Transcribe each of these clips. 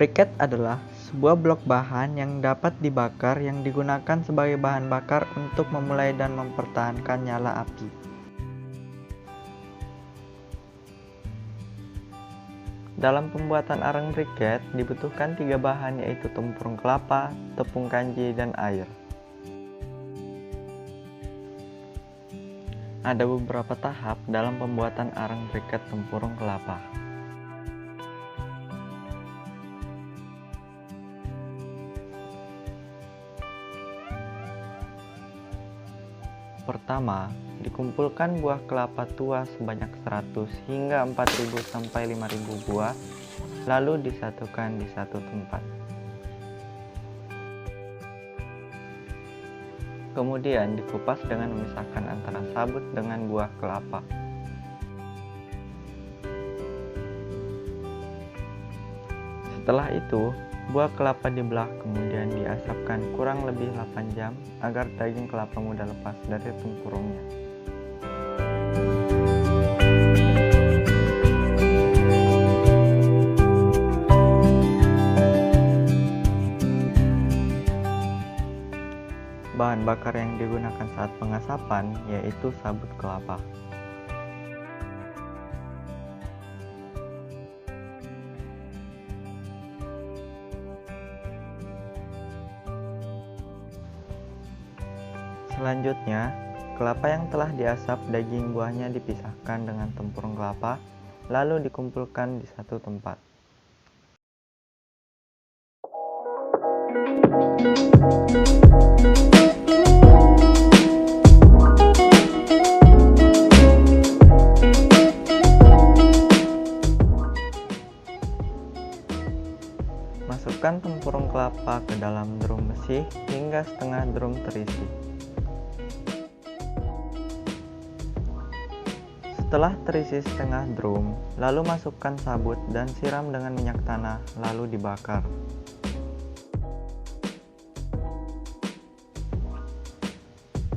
Briket adalah sebuah blok bahan yang dapat dibakar yang digunakan sebagai bahan bakar untuk memulai dan mempertahankan nyala api. Dalam pembuatan arang briket dibutuhkan 3 bahan, yaitu tempurung kelapa, tepung kanji, dan air. Ada beberapa tahap dalam pembuatan arang briket tempurung kelapa. Pertama, dikumpulkan buah kelapa tua sebanyak 100 hingga 4.000 sampai 5.000 buah, lalu disatukan di satu tempat. Kemudian dikupas dengan memisahkan antara sabut dengan buah kelapa. Setelah itu, buah kelapa dibelah kemudian diasapkan kurang lebih 8 jam agar daging kelapa mudah lepas dari tempurungnya. Bahan bakar yang digunakan saat pengasapan yaitu sabut kelapa. Selanjutnya, kelapa yang telah diasap daging buahnya dipisahkan dengan tempurung kelapa, lalu dikumpulkan di satu tempat. Masukkan tempurung kelapa ke dalam drum besi hingga setengah drum terisi. Setelah terisi setengah drum, lalu masukkan sabut dan siram dengan minyak tanah, lalu dibakar.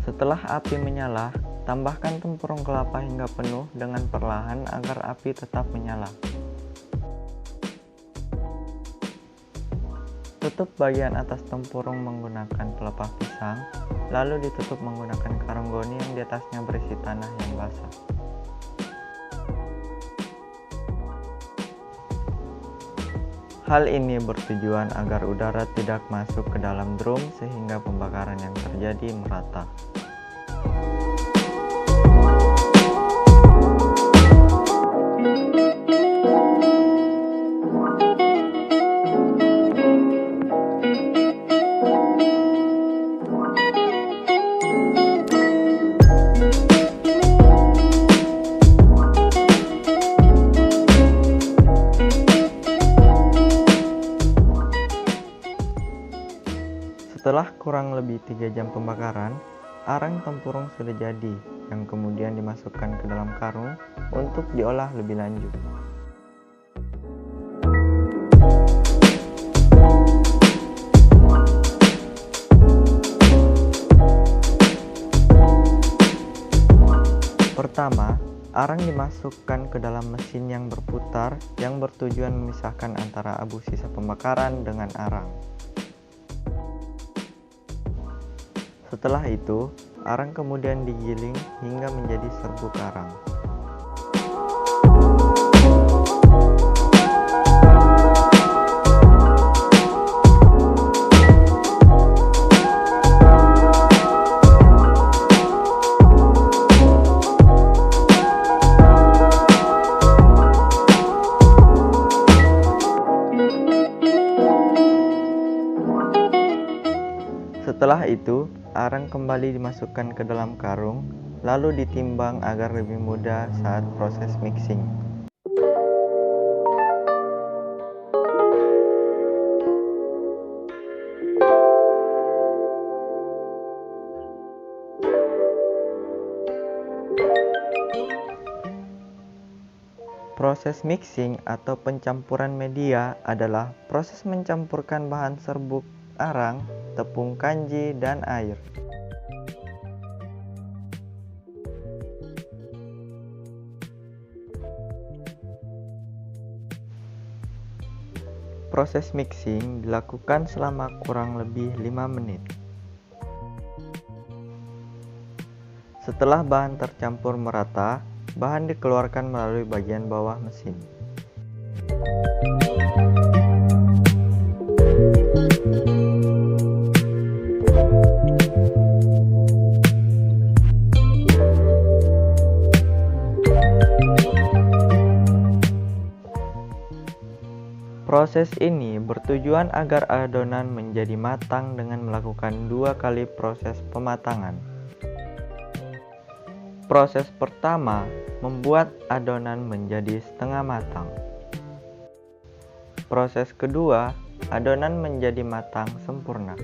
Setelah api menyala, tambahkan tempurung kelapa hingga penuh dengan perlahan agar api tetap menyala. Tutup bagian atas tempurung menggunakan pelepah pisang, lalu ditutup menggunakan karung goni yang diatasnya berisi tanah yang basah. Hal ini bertujuan agar udara tidak masuk ke dalam drum sehingga pembakaran yang terjadi merata. Setelah kurang lebih 3 jam pembakaran, arang tempurung sudah jadi, yang kemudian dimasukkan ke dalam karung untuk diolah lebih lanjut. Pertama, arang dimasukkan ke dalam mesin yang berputar yang bertujuan memisahkan antara abu sisa pembakaran dengan arang. Setelah itu, arang kemudian digiling hingga menjadi serbuk arang. Setelah itu, arang kembali dimasukkan ke dalam karung, lalu ditimbang agar lebih mudah saat proses mixing. Proses mixing atau pencampuran media adalah proses mencampurkan bahan serbuk arang, tepung kanji, dan air. proses mixing dilakukan selama kurang lebih 5 menit. Setelah bahan tercampur merata, bahan dikeluarkan melalui bagian bawah mesin. Proses ini bertujuan agar adonan menjadi matang dengan melakukan 2 kali proses pematangan. Proses pertama membuat adonan menjadi setengah matang. Proses kedua, adonan menjadi matang sempurna.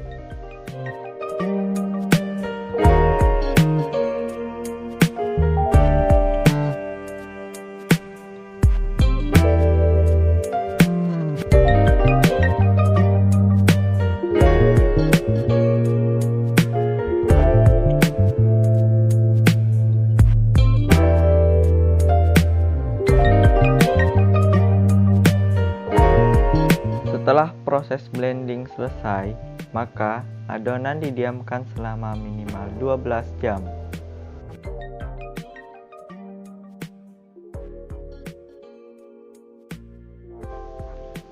Setelah proses blending selesai, maka adonan didiamkan selama minimal 12 jam.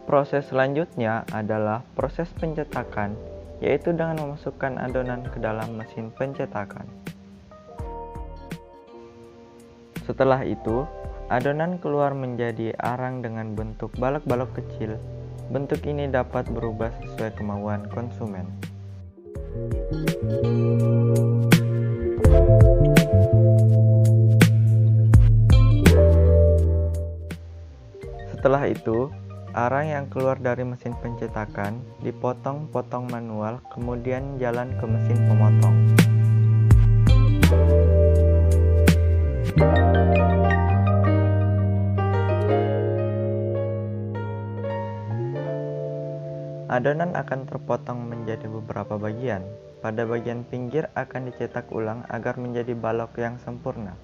Proses selanjutnya adalah proses pencetakan, yaitu dengan memasukkan adonan ke dalam mesin pencetakan. Setelah itu, adonan keluar menjadi arang dengan bentuk balok-balok kecil. Bentuk ini dapat berubah sesuai kemauan konsumen. Setelah itu, arang yang keluar dari mesin pencetakan dipotong-potong manual, kemudian jalan ke mesin pemotong. Adonan akan terpotong menjadi beberapa bagian. Pada bagian pinggir akan dicetak ulang agar menjadi balok yang sempurna.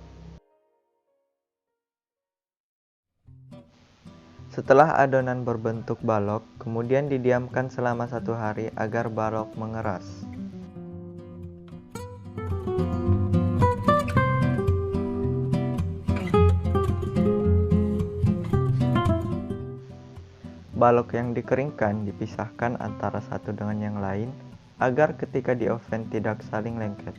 Setelah adonan berbentuk balok, kemudian didiamkan selama 1 hari agar balok mengeras. Balok yang dikeringkan dipisahkan antara satu dengan yang lain agar ketika di oven tidak saling lengket.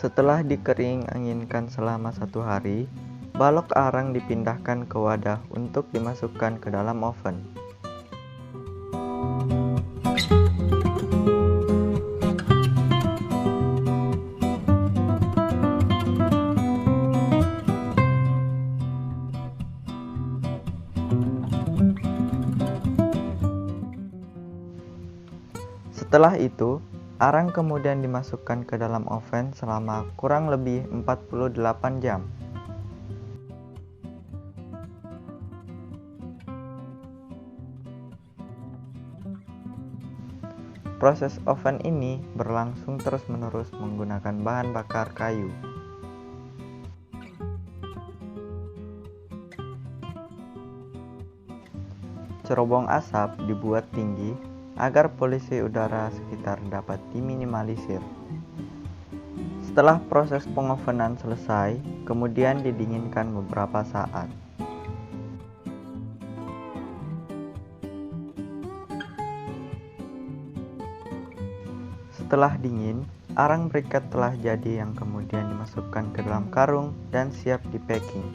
Setelah dikering-anginkan selama 1 hari, balok arang dipindahkan ke wadah untuk dimasukkan ke dalam oven. Setelah itu, arang kemudian dimasukkan ke dalam oven selama kurang lebih 48 jam. Proses oven ini berlangsung terus-menerus menggunakan bahan bakar kayu. Cerobong asap dibuat tinggi agar polusi udara sekitar dapat diminimalisir. Setelah proses pengovenan selesai, kemudian didinginkan beberapa saat. Setelah dingin, arang briket telah jadi yang kemudian dimasukkan ke dalam karung dan siap di packing.